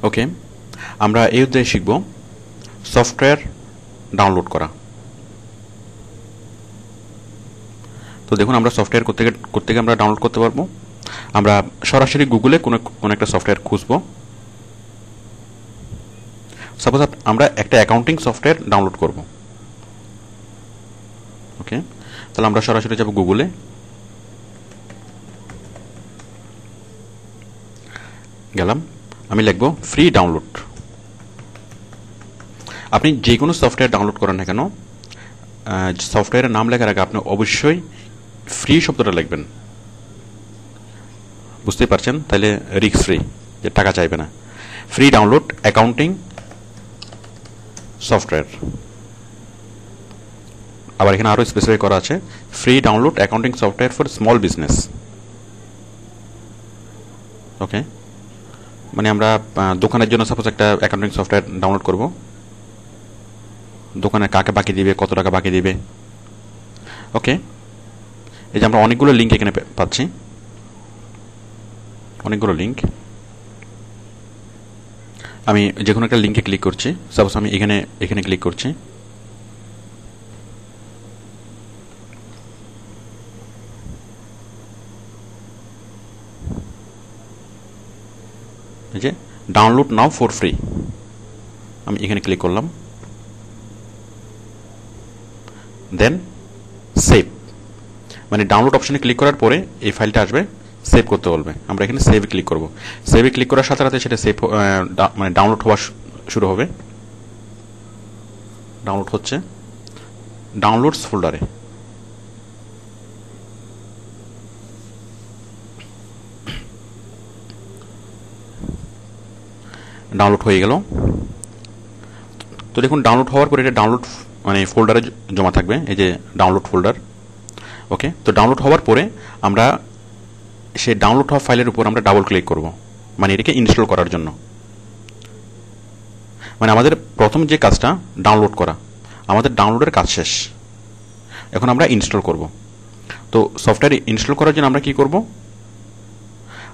ওকে, আমরা এই অধ্যায়ে শিখব সফটওয়্যার ডাউনলোড করা। তো দেখুন, আমরা সফটওয়্যার কোত্থেকে আমরা ডাউনলোড করতে পারবো। আমরা সরাসরি গুগলে কোনো একটা সফটওয়্যার খুঁজব। সাপোজ আমরা একটা অ্যাকাউন্টিং সফটওয়্যার ডাউনলোড করব। ওকে, তাহলে আমরা সরাসরি যাব গুগলে। গেলাম, আমি লিখব ফ্রি ডাউনলোড। আপনি যে কোনো সফটওয়্যার ডাউনলোড করেন না কেন, সফটওয়্যারের নাম লেখার আগে আপনি অবশ্যই ফ্রি শব্দটা লিখবেন। বুঝতেই পারছেন, তাহলে রিস্ক ফ্রি, যে টাকা চাইবে না। Free download accounting software. আবার এখানে আরও স্পেসিফাই করা আছে, free download accounting software for small business. Okay, মানে আমরা দোকানের জন্য সাপোজ একটা অ্যাকাউন্টিং সফটওয়্যার ডাউনলোড করব। দোকানে কাকে বাকি দিবে, কত টাকা বাকি দিবে। ওকে, এই যে আমরা অনেকগুলো লিঙ্ক এখানে পাচ্ছি, অনেকগুলো লিঙ্ক। আমি যে কোনো একটা লিঙ্কে ক্লিক করছি। সাপোজ আমি এখানে ক্লিক করছি। এই যে ডাউনলোড নাও ফর ফ্রি, আমি এখানে ক্লিক করলাম। দেন সেভ, মানে ডাউনলোড অপশনে ক্লিক করার পরে এই ফাইলটা আসবে, সেভ করতে বলবে। আমরা এখানে সেভে ক্লিক করব। সেভে ক্লিক করার সাথে সাথে সেটা সেভ মানে ডাউনলোড হওয়া শুরু হবে। ডাউনলোড হচ্ছে ডাউনলোডস ফোল্ডারে। ডাউনলোড হয়ে গেল। তো দেখুন, ডাউনলোড হওয়ার পরে এটা ডাউনলোড মানে ফোল্ডারে জমা থাকবে, এই যে ডাউনলোড ফোল্ডার। ওকে, তো ডাউনলোড হওয়ার পরে আমরা সেই ডাউনলোড হওয়া ফাইলের উপর আমরা ডাবল ক্লিক করব, মানে এটাকে ইনস্টল করার জন্য। মানে আমাদের প্রথম যে কাজটা ডাউনলোড করা, আমাদের ডাউনলোডের কাজ শেষ। এখন আমরা ইনস্টল করব। তো সফটওয়্যার ইনস্টল করার জন্য আমরা কি করব,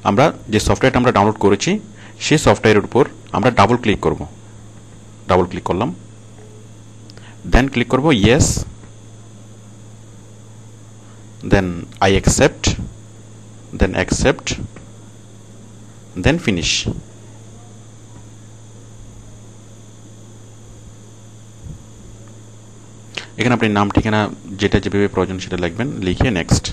আমরা যে সফটওয়্যারটা আমরা ডাউনলোড করেছি সেই সফটওয়্যারের উপর আমরা ডাবল ক্লিক করব। ডাবল ক্লিক করলাম, দেন ক্লিক করব yes, then I accept, then accept, then finish. এখানে আপনি নাম ঠিকানা যেটা যেভাবে প্রয়োজন সেটা লিখবেন, লিখে নেক্সট।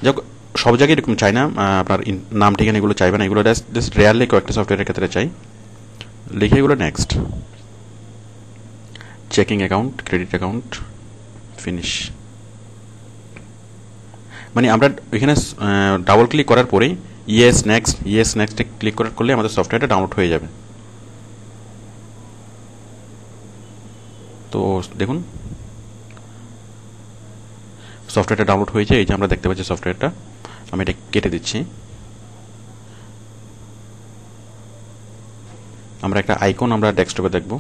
যাক, সব জায়গায় এরকম চাই না, আপনার নাম ঠিকানা এগুলো চাইবে না, এগুলো জাস্ট রেয়ারলি কয়েকটা সফটওয়্যারের ক্ষেত্রে চাই। লিখে এগুলো next, checking account, credit account, finish. মানে আমরা এখানে ডাবল ক্লিক করার পরেই ইয়েস নেক্সটে ক্লিক করলে আমাদের সফটওয়্যারটা ডাউনলোড হয়ে যাবে। তো দেখুন, সফটওয়্যারটা ডাউনলোড হয়েছে, এই যে আমরা দেখতে পাচ্ছি সফটওয়্যারটা। আমি এটা কেটে দিচ্ছি। আমরা একটা আইকন আমরা ডেস্কটপে দেখব।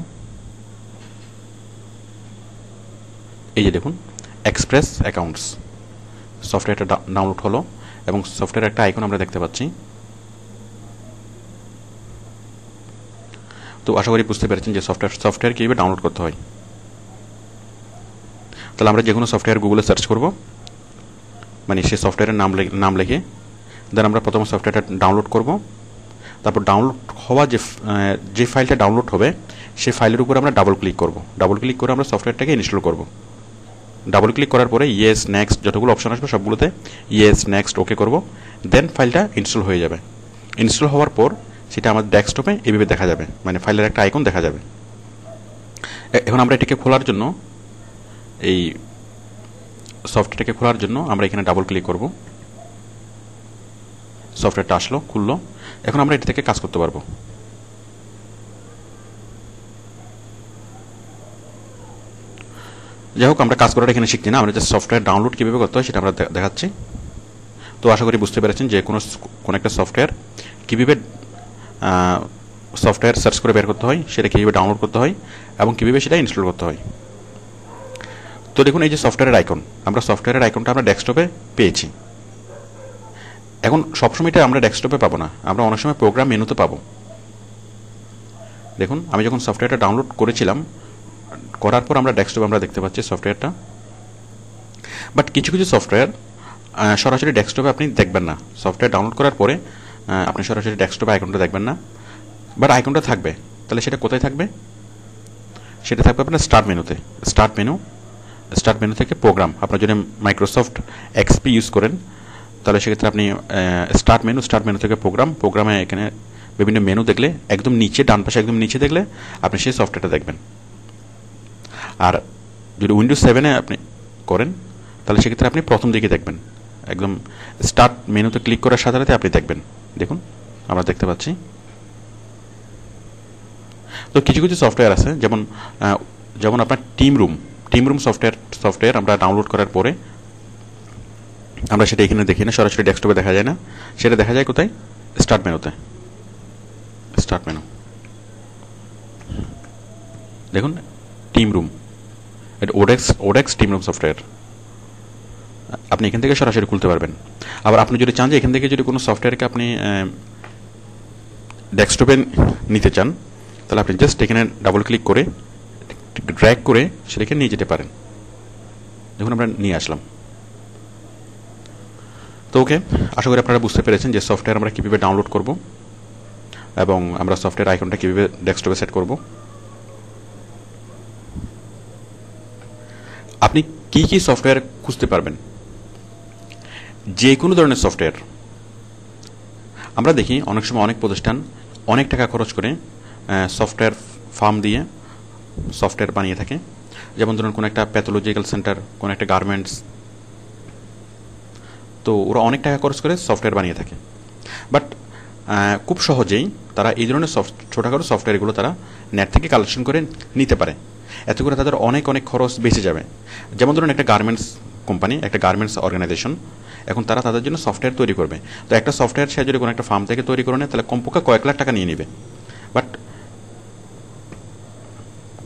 এই যে দেখুন, এক্সপ্রেস অ্যাকাউন্টস, সফটওয়্যারটা ডাউনলোড হলো এবং সফটওয়্যার একটা আইকন আমরা দেখতে পাচ্ছি। তো আশা করি বুঝতে পেরেছেন যে সফটওয়্যার কীভাবে ডাউনলোড করতে হয়। তাহলে আমরা যে কোনো সফটওয়্যার গুগলে সার্চ করব, মানে সেই সফটওয়্যারের নাম লিখে দেন আমরা প্রথম সফটওয়্যারটা ডাউনলোড করব। তারপর ডাউনলোড হওয়া যে ফাইলটা ডাউনলোড হবে সেই ফাইলের উপর আমরা ডাবল ক্লিক করব। ডাবল ক্লিক করে আমরা সফটওয়্যারটাকে ইনস্টল করব। ডাবল ক্লিক করার পরে ইয়েস নেক্সট যতগুলো অপশন আসবে সবগুলোতে ইয়েস নেক্সট ওকে করব। দেন ফাইলটা ইনস্টল হয়ে যাবে। ইনস্টল হওয়ার পর সেটা আমাদের ডেস্কটপে এইভাবে দেখা যাবে, মানে ফাইলের একটা আইকন দেখা যাবে। এখন আমরা এটাকে খোলার জন্য, এই সফটওয়্যারটাকে খোলার জন্য আমরা এখানে ডাবল ক্লিক করব। সফটওয়্যারটা আসলো, খুললো। এখন আমরা এটা থেকে কাজ করতে পারবো। যাই হোক, আমরা কাজ করাটা এখানে শিখছি না, আমরা যে সফটওয়্যার ডাউনলোড কীভাবে করতে হয় সেটা আমরা দেখাচ্ছি। তো আশা করি বুঝতে পেরেছেন যে কোনো একটা সফটওয়্যার কীভাবে সফটওয়্যার সার্চ করে বের করতে হয়, সেটা কীভাবে ডাউনলোড করতে হয় এবং কীভাবে সেটা ইনস্টল করতে হয়। তো দেখুন, এই যে সফটওয়্যারের আইকন, আমরা সফটওয়্যারের আইকনটা আমরা ডেস্কটপে পেয়েছি। এখন সবসময়টা আমরা ডেস্কটপে পাবো না, আমরা অনেক সময় প্রোগ্রাম মেনুতে পাবো। দেখুন, আমি যখন সফটওয়্যারটা ডাউনলোড করেছিলাম, করার পর আমরা ডেস্কটপে আমরা দেখতে পাচ্ছি সফটওয়্যারটা। বাট কিছু কিছু সফটওয়্যার সরাসরি ডেস্কটপে আপনি দেখবেন না। সফটওয়্যার ডাউনলোড করার পরে আপনি সরাসরি ডেস্কটপে আইকনটা দেখবেন না, বাট আইকনটা থাকবে। তাহলে সেটা কোথায় থাকবে? সেটা থাকবে আপনার স্টার্ট মেনুতে। স্টার্ট মেনু থেকে প্রোগ্রাম, আপনার যদি মাইক্রোসফট এক্সপি ইউজ করেন তাহলে সেক্ষেত্রে আপনি স্টার্ট মেনু থেকে প্রোগ্রামে এখানে বিভিন্ন মেনু দেখলে একদম নিচে, ডান পাশে একদম নিচে দেখলে আপনি সেই সফটওয়্যারটা দেখবেন। আর যদি উইন্ডোজ 7-এ আপনি করেন তাহলে সেক্ষেত্রে আপনি প্রথম দিকে দেখবেন, একদম স্টার্ট মেনুতে ক্লিক করার সাথে সাথে আপনি দেখবেন। দেখুন, আমরা দেখতে পাচ্ছি। তো কিছু কিছু সফটওয়্যার আছে, যেমন আপনার টিম রুম সফটওয়্যার আমরা ডাউনলোড করার পরে আমরা সেটা এখানে দেখি না, সরাসরি ডেস্কটপে দেখা যায় না, সেটা দেখা যায় কোথায়? স্টার্ট মেনুতে। স্টার্ট মেনু দেখুন, টিম রুম, এটা ওডেক্স টিম রুম সফটওয়্যার। আপনি এখান থেকে সরাসরি খুলতে পারবেন। আবার আপনি যদি চান যে এখান থেকে যদি কোনো সফটওয়্যারকে আপনি ডেস্কটপে নিতে চান, তাহলে আপনি জাস্ট এখানে ডাবল ক্লিক করে ড্র্যাগ করে সেটাকে নিয়ে যেতে পারেন। দেখুন, আমরা নিয়ে আসলাম। তো ওকে, আশা করি আপনারা বুঝতে পেরেছেন যে সফটওয়্যার আমরা কীভাবে ডাউনলোড করব এবং আমরা সফটওয়্যার আইকনটা কীভাবে ডেস্কটপে সেট করব। আপনি কি কি সফটওয়্যার খুঁজতে পারবেন? যে কোনো ধরনের সফটওয়্যার। আমরা দেখি অনেক সময় অনেক প্রতিষ্ঠান অনেক টাকা খরচ করে সফটওয়্যার ফার্ম দিয়ে সফটওয়্যার বানিয়ে থাকে। যেমন ধরুন, কোনো একটা প্যাথোলজিক্যাল সেন্টার, কোনো একটা গার্মেন্টস, তো ওরা অনেক টাকা খরচ করে সফটওয়্যার বানিয়ে থাকে। বাট খুব সহজেই তারা এই ধরনের ছোটোখাটো সফটওয়্যারগুলো তারা নেট থেকে কালেকশন করে নিতে পারে। এতে করে তাদের অনেক খরচ বেঁচে যাবে। যেমন ধরুন, একটা গার্মেন্টস কোম্পানি, একটা গার্মেন্টস অর্গানাইজেশন, এখন তারা তাদের জন্য সফটওয়্যার তৈরি করবে। তো একটা সফটওয়্যার সে যদি কোনো একটা ফার্ম থেকে তৈরি করে নেয়, তাহলে কমপক্ষে কয়েক লাখ টাকা নিয়ে নেবে। বাট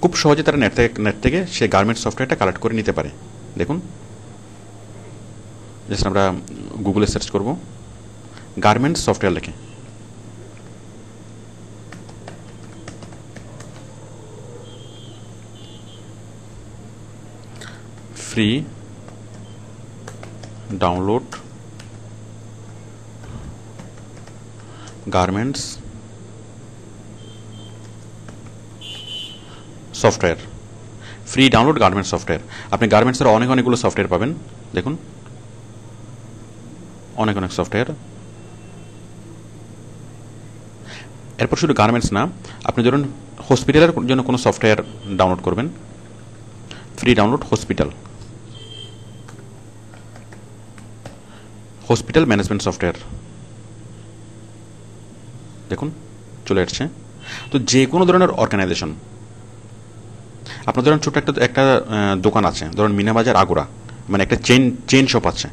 খুব সহজে তারা নেট থেকে সে গার্মেন্টস সফটওয়্যারটা কালেক্ট করে নিতে পারে। দেখুন, জাস্ট আমরা গুগলে সার্চ করব, গার্মেন্টস সফটওয়্যার লিখে। Free download garments software, free download garments software. আপনি গার্মেন্টসের অনেকগুলো সফটওয়্যার পাবেন। দেখুন, অনেক সফটওয়্যার। এরপর শুধু গার্মেন্টস না, আপনি ধরুন হসপিটালের জন্য কোনো সফটওয়্যার ডাউনলোড করবেন, free download hospital management software. দেখুন, চলে আসছে। তো যে কোনো ধরনের অর্গানাইজেশন, আপনার ধরুন ছোট্ট একটা দোকান আছে, ধরুন মিনাবাজার আগোড়া, মানে একটা চেন শপ আছে,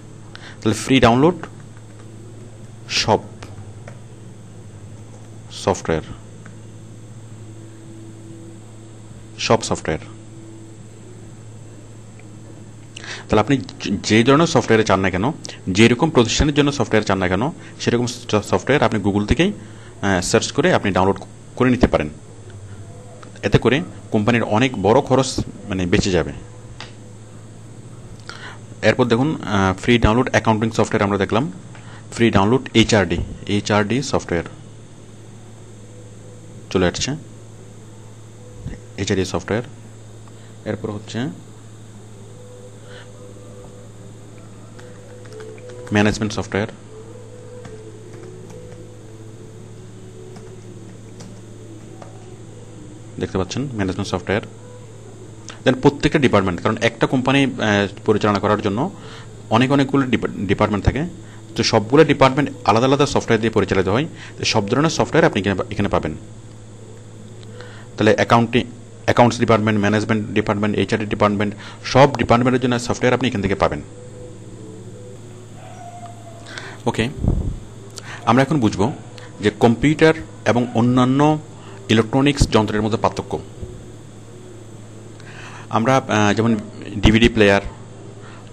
তাহলে ফ্রি ডাউনলোড সব সফটওয়্যার, তাহলে আপনি যে ধরনের সফটওয়্যারে চান না কেন, যেরকম প্রতিষ্ঠানের জন্য সফটওয়্যার চান না কেন, সেরকম সফটওয়্যার আপনি গুগল থেকেই সার্চ করে আপনি ডাউনলোড করে নিতে পারেন। এতে করে কোম্পানির অনেক বড় খরচ বেঁচে যাবে। এরপর দেখুন, ফ্রি ডাউনলোড অ্যাকাউন্টিং সফটওয়্যার আমরা দেখলাম, ফ্রি ডাউনলোড এইচআরডি সফটওয়্যার চলে আসছে, এইচআরডি সফটওয়্যার। এরপর হচ্ছে ম্যানেজমেন্ট সফটওয়্যার, দেখতে পাচ্ছেন ম্যানেজমেন্ট সফটওয়্যার। দেন প্রত্যেকটা ডিপার্টমেন্ট, কারণ একটা কোম্পানি পরিচালনা করার জন্য অনেকগুলো ডিপার্টমেন্ট থাকে, তো সবগুলো ডিপার্টমেন্ট আলাদা সফটওয়্যার দিয়ে পরিচালিত হয়। তো সব ধরনের সফটওয়্যার আপনি এখানে পাবেন। তাহলে accounts department, management department, HR department, সব ডিপার্টমেন্টের জন্য সফটওয়্যার আপনি এখান থেকে পাবেন। ওকে, আমরা এখন বুঝব যে কম্পিউটার এবং অন্যান্য ইলেকট্রনিক্স যন্ত্রের মধ্যে পার্থক্য। আমরা যেমন ডিভিডি প্লেয়ার,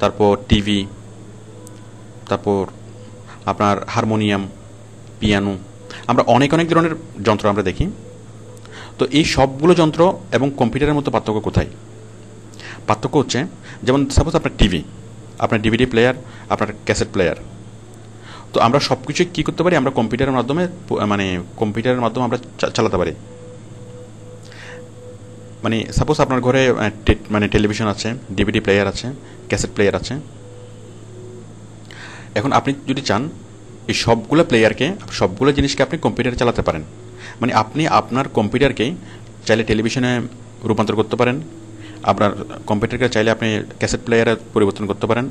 তারপর টিভি, তারপর আপনার হারমোনিয়াম, পিয়ানো, আমরা অনেক ধরনের যন্ত্র আমরা দেখি। তো এই সবগুলো যন্ত্র এবং কম্পিউটারের মধ্যে পার্থক্য কোথায়? পার্থক্য হচ্ছে, যেমন সাপোজ আপনার টিভি, আপনার ডিভিডি প্লেয়ার, আপনার ক্যাসেট প্লেয়ার, তো আমরা সব কিছু কী করতে পারি? আমরা কম্পিউটারের মাধ্যমে আমরা চালাতে পারি। মানে সাপোজ আপনার ঘরে টেলিভিশন আছে, ডিভিডি প্লেয়ার আছে, ক্যাসেট প্লেয়ার আছে। এখন আপনি যদি চান এই সবগুলো প্লেয়ারকে, সবগুলো জিনিসকে আপনি কম্পিউটারে চালাতে পারেন। মানে আপনি আপনার কম্পিউটারকে চাইলে টেলিভিশনে রূপান্তর করতে পারেন, আপনার কম্পিউটারকে চাইলে আপনি ক্যাসেট প্লেয়ারে পরিবর্তন করতে পারেন,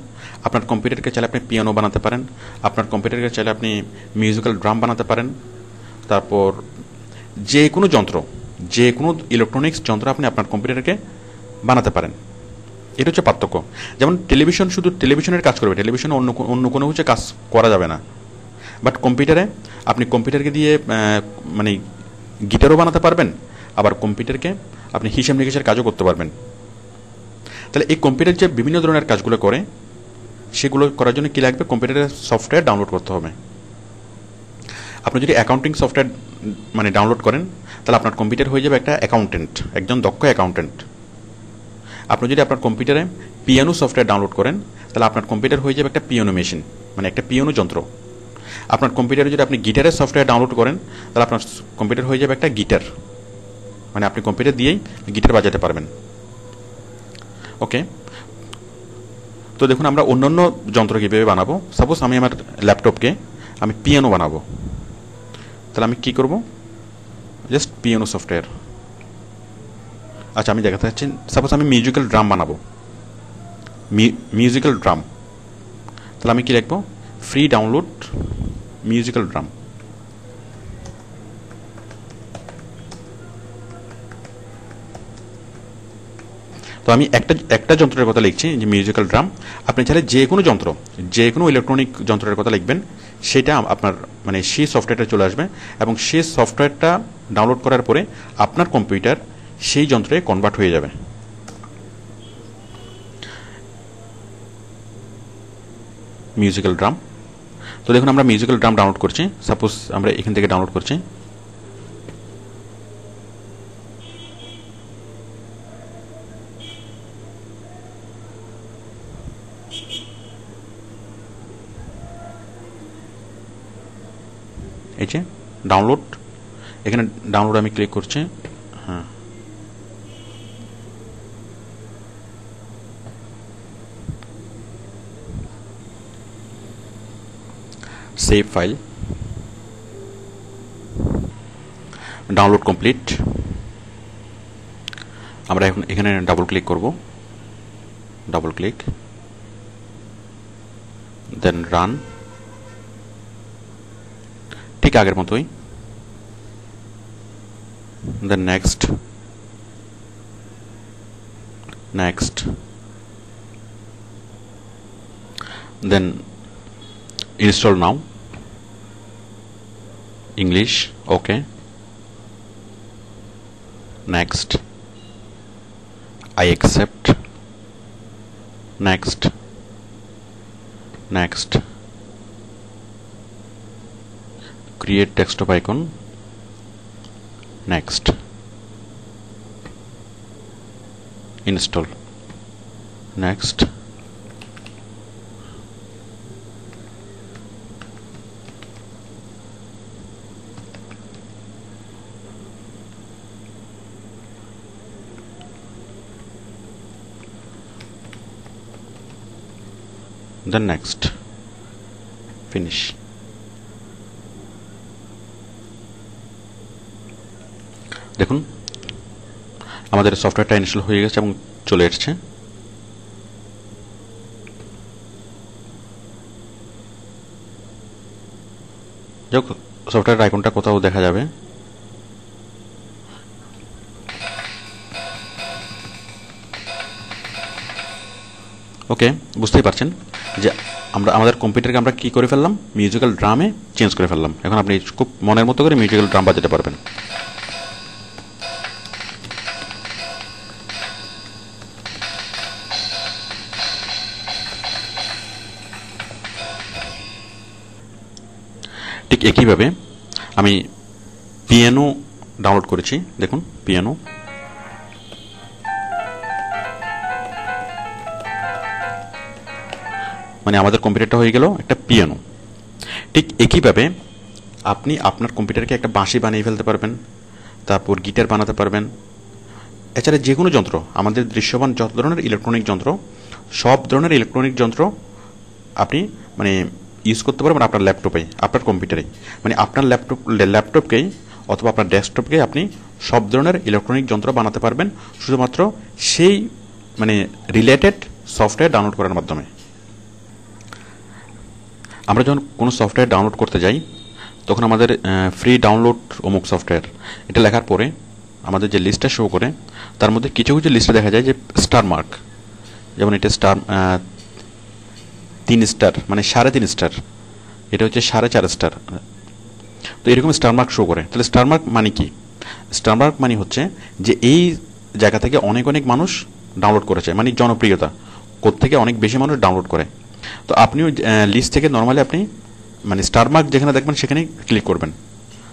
আপনার কম্পিউটারকে চাইলে আপনি পিয়ানো বানাতে পারেন, আপনার কম্পিউটারকে চাইলে আপনি মিউজিক্যাল ড্রাম বানাতে পারেন। তারপর যে কোনো যন্ত্র, যে কোনো ইলেকট্রনিক্স যন্ত্র আপনি আপনার কম্পিউটারকে বানাতে পারেন। এটা হচ্ছে পার্থক্য। যেমন টেলিভিশন শুধু টেলিভিশনের কাজ করবে, টেলিভিশনে অন্য কোনো হচ্ছে কাজ করা যাবে না। বাট কম্পিউটারে আপনি কম্পিউটারকে দিয়ে মানে গিটারও বানাতে পারবেন, আবার কম্পিউটারকে আপনি হিসাব নিকেশের কাজও করতে পারবেন। তাহলে এই কম্পিউটার যে বিভিন্ন ধরনের কাজগুলো করে, সেগুলো করার জন্য কী লাগবে? কম্পিউটারের সফটওয়্যার ডাউনলোড করতে হবে। আপনি যদি অ্যাকাউন্টিং সফটওয়্যার ডাউনলোড করেন, তাহলে আপনার কম্পিউটার হয়ে যাবে একটা অ্যাকাউন্টেন্ট, একজন দক্ষ অ্যাকাউন্টেন্ট। আপনি যদি আপনার কম্পিউটারে পিয়ানো সফটওয়্যার ডাউনলোড করেন, তাহলে আপনার কম্পিউটার হয়ে যাবে একটা পিয়ানো মেশিন, মানে একটা পিয়ানো যন্ত্র। আপনার কম্পিউটারে যদি আপনি গিটারের সফটওয়্যার ডাউনলোড করেন, তাহলে আপনার কম্পিউটার হয়ে যাবে একটা গিটার, মানে আপনি কম্পিউটার দিয়েই গিটার বাজাতে পারবেন। ওকে, তো দেখুন আমরা অন্যান্য যন্ত্র কীভাবে বানাবো। সাপোজ আমি আমার ল্যাপটপকে আমি পিয়ানো বানাবো, তাহলে আমি কী করব? Just piano software. আচ্ছা, আমি দেখাতে চাচ্ছি, সাপোজ আমি মিউজিক্যাল ড্রাম বানাবো, মিউজিক্যাল ড্রাম, তাহলে আমি কী লিখবো? Free download musical drum. তো আমি একটা যন্ত্রের কথা লিখছি, যে মিউজিক্যাল ড্রাম। আপনি চাইলে যে কোনো যন্ত্র, যে কোনো ইলেকট্রনিক যন্ত্রের কথা লিখবেন, সেটা আপনার সেই সফটওয়্যারটা চলে আসবে, এবং সেই সফটওয়্যারটা ডাউনলোড করার পরে আপনার কম্পিউটার সেই যন্ত্রে কনভার্ট হয়ে যাবে। Musical drum. তো দেখুন আমরা মিউজিক্যাল ড্রাম ডাউনলোড করছি। সাপোজ আমরা এখান থেকে ডাউনলোড করছি। এই যে ডাউনলোড, এখানে ডাউনলোড আমি ক্লিক করছি। হ্যাঁ, সেভ ফাইল, ডাউনলোড কমপ্লিট। আমরা এখন এখানে ডাবল ক্লিক করব, ডাবল ক্লিক, দেন রান, ঠিক আগের মতোই। দেন next, next, then install now, English, okay, next, I accept, next, next, create desktop icon, next, install, next, then next, finish। দেখুন আমাদের সফটওয়্যারটা ইনস্টল হয়ে গেছে এবং চলে এসেছে। যাক, সফটওয়্যার আইকনটা কোথাও দেখা যাবে। ওকে, বুঝতেই পারছেন যে আমরা আমাদের কম্পিউটারকে আমরা কী করে ফেললাম, মিউজিক্যাল ড্রামে চেঞ্জ করে ফেললাম। এখন আপনি খুব মনের মতো করে মিউজিক্যাল ড্রাম বাজাতে পারবেন। ঠিক একইভাবে আমি পিয়ানো ডাউনলোড করেছি, দেখুন পিয়ানো। মানে আমাদের কম্পিউটারটা হয়ে গেল একটা পিয়ানো। ঠিক একইভাবে আপনি আপনার কম্পিউটারকে একটা বাঁশি বানিয়ে ফেলতে পারবেন, তারপর গিটার বানাতে পারবেন। এছাড়া যে কোনো যন্ত্র, আমাদের দৃশ্যমান যত ধরনের ইলেকট্রনিক যন্ত্র, সব ধরনের ইলেকট্রনিক যন্ত্র আপনি মানে ইউজ করতে পারবেন আপনার ল্যাপটপে, আপনার কম্পিউটারে। মানে আপনার ল্যাপটপকেই অথবা আপনার ডেস্কটপকে আপনি সব ধরনের ইলেকট্রনিক যন্ত্র বানাতে পারবেন শুধুমাত্র সেই মানে রিলেটেড সফটওয়্যার ডাউনলোড করার মাধ্যমে। আমরা যখন কোনো সফটওয়্যার ডাউনলোড করতে যাই তখন আমাদের ফ্রি ডাউনলোড অমুক সফটওয়্যার এটা লেখার পরে আমাদের যে লিস্টটা শো করে তার মধ্যে কিছু কিছু লিস্টে দেখা যায় যে স্টার মার্ক, যেমন এটা স্টার 3 স্টার মানে 3.5 স্টার, এটা হচ্ছে 4.5 স্টার। তো এরকম স্টার মার্ক শো করে। তাহলে স্টার মার্ক মানে কি? স্টার মার্ক মানে হচ্ছে যে এই জায়গা থেকে অনেক অনেক মানুষ ডাউনলোড করেছে, মানে জনপ্রিয়তা কোত্থেকে অনেক বেশি মানুষ ডাউনলোড করে। তো আপনিও লিস্ট থেকে নর্মালি আপনি মানে স্টার মার্ক যেখানে দেখবেন সেখানেই ক্লিক করবেন,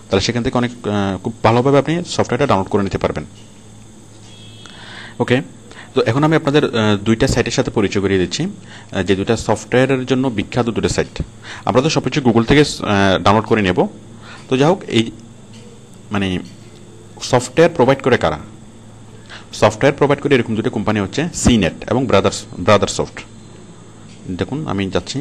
তাহলে সেখান থেকে অনেক খুব ভালোভাবে আপনি সফটওয়্যারটা ডাউনলোড করে নিতে পারবেন। ওকে, তো এখন আমি আপনাদের দুইটা সাইটের সাথে পরিচয় করিয়ে দিচ্ছি, যে দুইটা সফটওয়্যারের জন্য বিখ্যাত দুটো সাইট। আমরা তো সব কিছু গুগল থেকে ডাউনলোড করে নেব। তো যাই হোক, এই মানে সফটওয়্যার প্রোভাইড করে কারা? সফটওয়্যার প্রোভাইড করে এরকম দুটো কোম্পানি হচ্ছে সিনেট এবং ব্রাদারসফট। দেখুন আমি যাচ্ছি,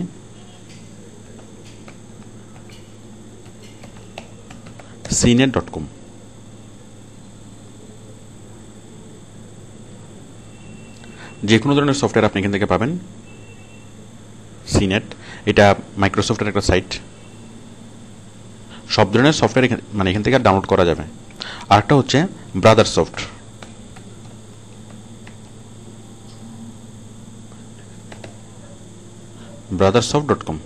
cnet.com। যে কোনো ধরনের সফটওয়্যার আপনি এখান থেকে পাবেন। সিনেট এটা মাইক্রোসফটের একটা সাইট, সব ধরনের সফটওয়্যার মানে এখান থেকে ডাউনলোড করা যাবে। আরেকটা হচ্ছে ব্রাদারসফট, brothersoft.com।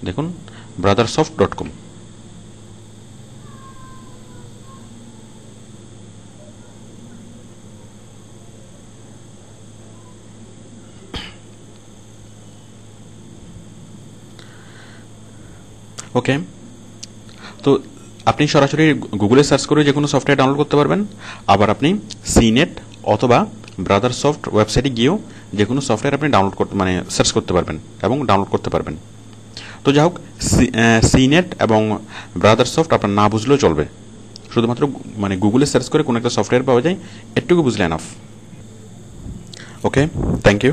দেখুন brothersoft.com। ওকে, তো আপনি সরাসরি গুগলে সার্চ করে যে কোনো সফটওয়্যার ডাউনলোড করতে পারবেন। আবার আপনি সিনেট অথবা ব্রাদারসফট ওয়েবসাইটে গিয়েও যে কোনো সফটওয়্যার আপনি ডাউনলোড করতে মানে সার্চ করতে পারবেন এবং ডাউনলোড করতে পারবেন। তো যাই হোক, সিনেট এবং ব্রাদারসফট আপনার না বুঝলেও চলবে, শুধুমাত্র মানে গুগলে সার্চ করে কোনো একটা সফটওয়্যার পাওয়া যায়, এটুকু বুঝলে এনাফ। Okay, thank you.